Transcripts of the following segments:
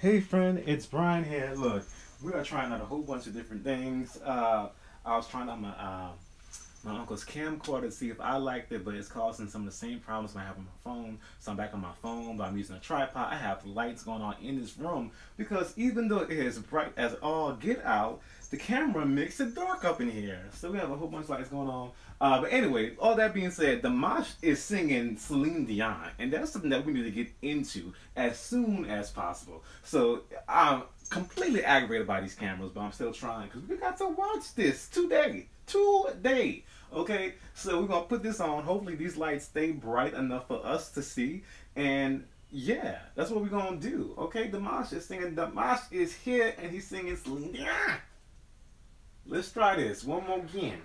Hey friend, it's Brian here. Look, we are trying out a whole bunch of different things. I was trying out my uncle's camcorder to see if I liked it, but it's causing some of the same problems I have on my phone. So I'm back on my phone, but I'm using a tripod. I have lights going on in this room because even though it is bright as all get out, the camera makes it dark up in here. So we have a whole bunch of lights going on. But anyway, all that being said, Dimash is singing Celine Dion, and that's something that we need to get into as soon as possible. So I'm completely aggravated by these cameras, but I'm still trying because we got to watch this today. Okay, so we're gonna put this on. Hopefully, these lights stay bright enough for us to see, and yeah, that's what we're gonna do. Okay, Dimash is singing. Dimash is here, and he's singing Celine Dion. Let's try this one more again.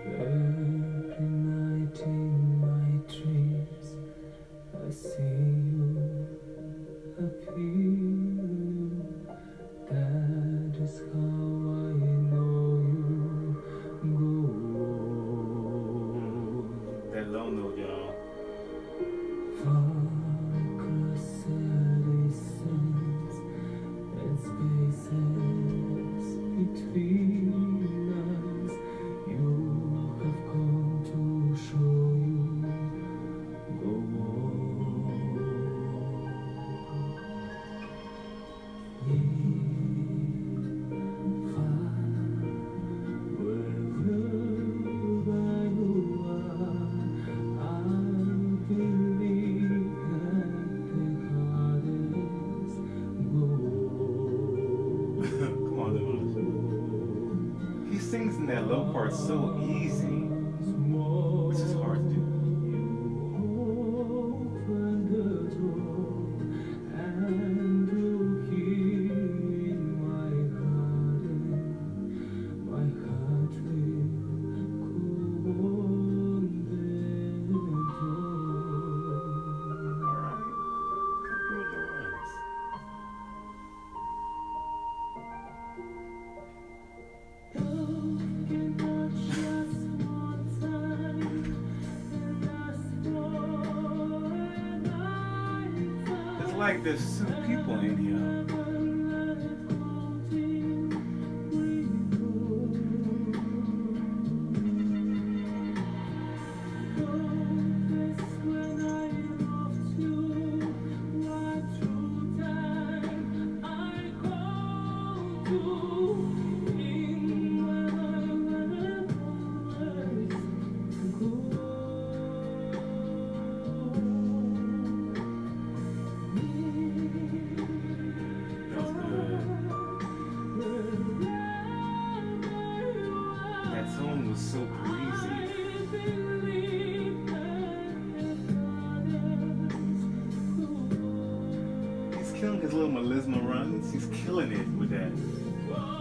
Every night in my dreams, I see you, I feel you. That is how I know you That go. low note, y'all. Far across the distance and spaces between us, you have come to show you go on. Far wherever you are, I believe that the hardest Come on, Dimash. He sings in that low part so easy, which is hard to do. open the door and you hear in my heart will go on the All right, couple of the runs. Love can touch us one time and last for a It's lifetime. like there's two people in here. That was good. That tone was so breezy. He's killing his little melisma runs. He's killing it with that. Dang.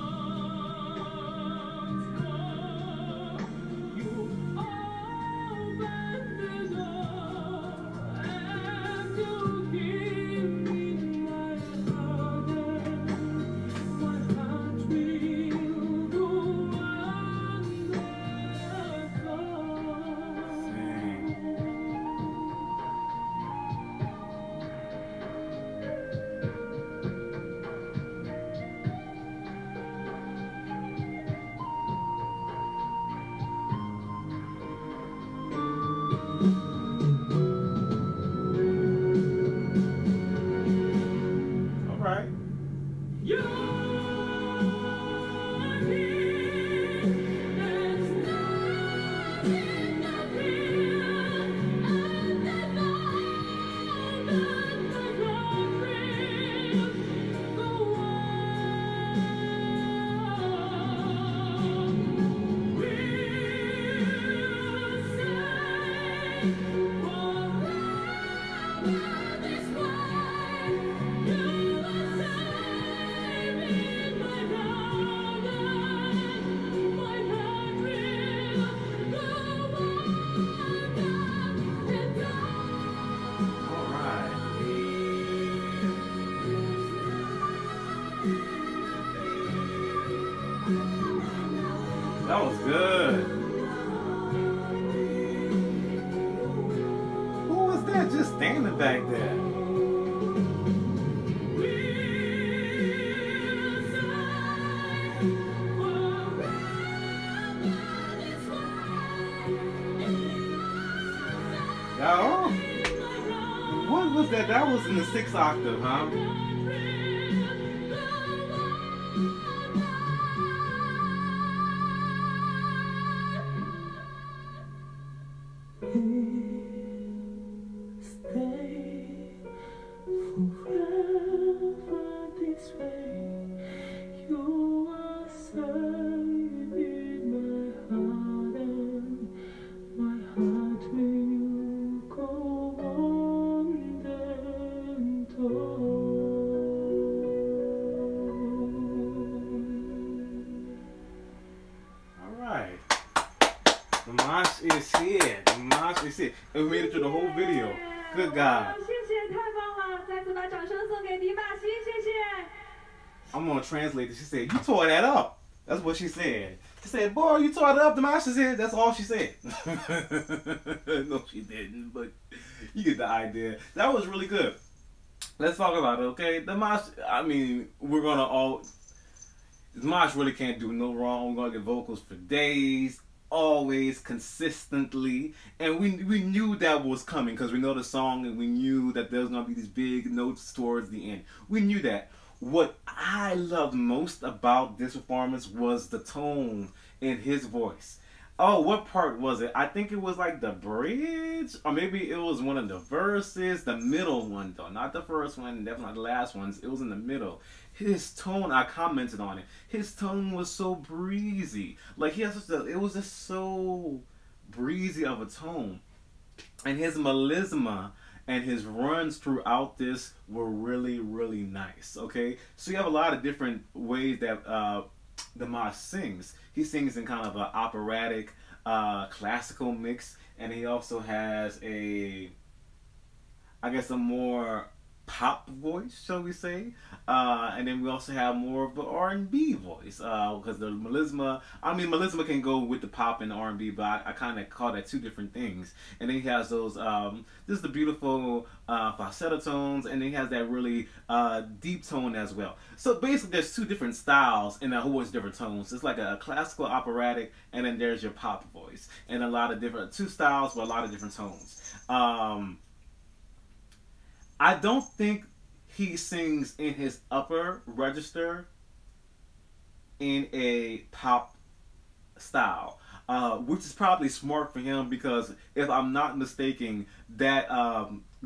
That was good. Who was that just standing back there? Oh, what was that? That was in the 6th octave, huh? Stay forever this way. You are safe in my heart, and my heart will go on then All right. Dimash is here. Dimash is here. And we made it through the whole video. Good God. 谢谢，太棒了！再次把掌声送给迪马西，谢谢。 I'm gonna translate this. She said, "You tore that up." That's what she said. She said, "Boy, you tore it up." Dimash is here. That's all she said. No, she didn't. But you get the idea. That was really good. Let's talk about it, okay? Dimash. I mean, we're gonna all. Dimash really can't do no wrong. We're gonna get vocals for days, always, consistently, and we knew that was coming because we know the song and we knew that there was gonna be these big notes towards the end. We knew that. What I loved most about this performance was the tone in his voice. Oh, what part was it? I think it was like the bridge, or maybe it was one of the verses, the middle one though, not the first one, definitely not the last ones. It was in the middle. His tone, I commented on it. His tone was so breezy. Like he has such a, it was just so breezy of a tone, and his melisma and his runs throughout this were really, really nice. Okay, so you have a lot of different ways that Dimash sings. He sings in kind of an operatic, classical mix, and he also has a, I guess, a more pop voice, shall we say, and then we also have more of the R&B voice, because the melisma, I mean, melisma can go with the pop and the R&B, but I kind of call that two different things. And then he has those, this is the beautiful falsetto tones, and then he has that really deep tone as well. So basically there's two different styles and a whole bunch of different tones. It's like a classical operatic, and then there's your pop voice, and a lot of different, two styles with a lot of different tones. I don't think he sings in his upper register in a pop style, which is probably smart for him because if I'm not mistaken, that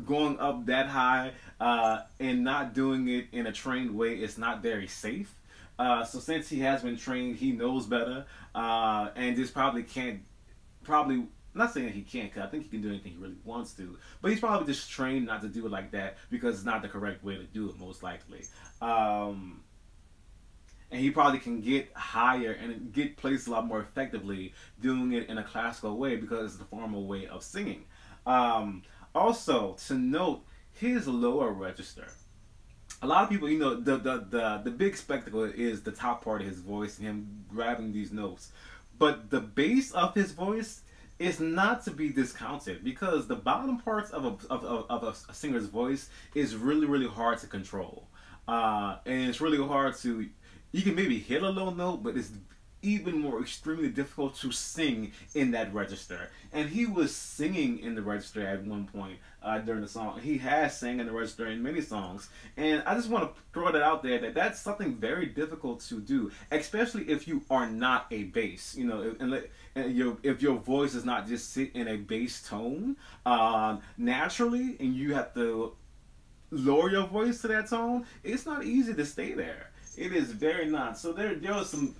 going up that high and not doing it in a trained way is not very safe. So since he has been trained, he knows better, and just probably can't, probably. I'm not saying he can't, because I think he can do anything he really wants to. But he's probably just trained not to do it like that because it's not the correct way to do it, most likely. And he probably can get higher and get placed a lot more effectively doing it in a classical way because it's the formal way of singing. Also, to note, his lower register. A lot of people, you know, the big spectacle is the top part of his voice and him grabbing these notes. But the base of his voice is not to be discounted because the bottom parts of a singer's voice is really, really hard to control. And it's really hard to, you can maybe hit a low note, but it's even more extremely difficult to sing in that register. And he was singing in the register at one point during the song. He has sang in the register in many songs. And I just want to throw that out there that that's something very difficult to do, especially if you are not a bass. You know, if your voice does not just sit in a bass tone naturally, and you have to lower your voice to that tone, it's not easy to stay there. It is very not. So there was some.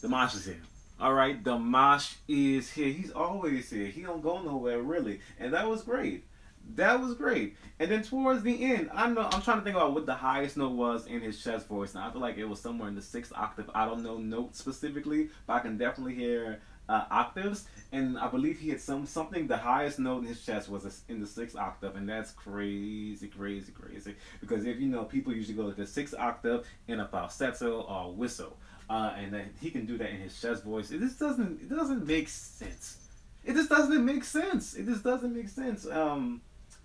Dimash is here. All right, Dimash is here. He's always here. He don't go nowhere really, and that was great. That was great. And then towards the end, I'm trying to think about what the highest note was in his chest voice. Now I feel like it was somewhere in the 6th octave. I don't know notes specifically, but I can definitely hear octaves. And I believe he had something. The highest note in his chest was in the 6th octave, and that's crazy, crazy, crazy. Because if you know, people usually go to the 6th octave in a falsetto or whistle. and that he can do that in his chest voice. It doesn't make sense. It just doesn't make sense. It just doesn't make sense.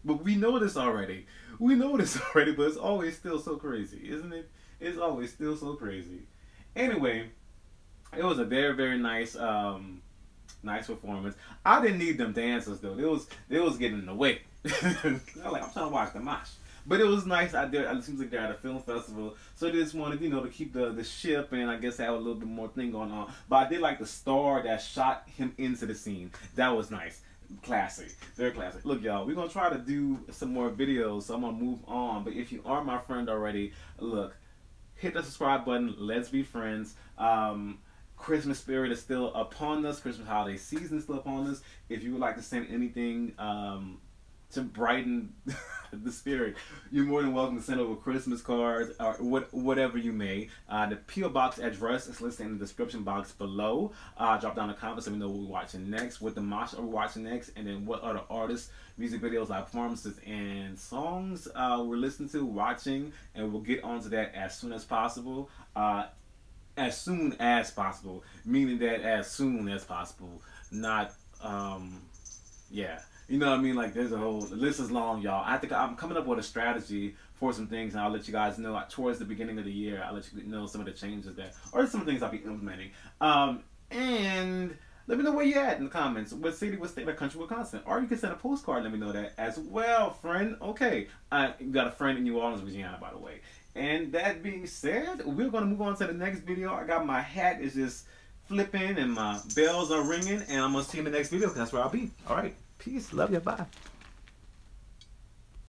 But we know this already. We know this already, but it's always still so crazy, isn't it? It's always still so crazy. Anyway, it was a very, very nice nice performance. I didn't need them dancers though. They was getting in the way. I'm trying to watch Dimash. But it was nice out there. It seems like they're at a film festival, so they just wanted, to keep the ship and I guess have a little bit more thing going on. But I did like the star that shot him into the scene. That was nice. Classy, very classy. Look, y'all, we're gonna try to do some more videos, so I'm gonna move on. But if you aren't my friend already, look, hit the subscribe button. Let's be friends. Christmas spirit is still upon us. Christmas holiday season is still upon us. If you would like to send anything to brighten the spirit, you're more than welcome to send over Christmas cards or whatever you may. The P.O. Box address is listed in the description box below. Drop down the comments, let me know what we're watching next, what Dimash are we watching next, and then what other artists, music videos, live performances, and songs we're listening to, watching, and we'll get onto that as soon as possible. As soon as possible, meaning that as soon as possible, not yeah. You know what I mean? Like, there's a whole, the list is long, y'all. I'm coming up with a strategy for some things, and I'll let you guys know towards the beginning of the year. I'll let you know some of the changes that, or some things I'll be implementing. And let me know where you're at in the comments. What city, what state, or country, what continent. Or you can send a postcard, let me know that as well, friend. Okay. I got a friend in New Orleans, Louisiana, by the way. And that being said, we're going to move on to the next video. I got my hat is just flipping and my bells are ringing, and I'm going to see you in the next video because that's where I'll be. All right. Peace. Love you. Bye.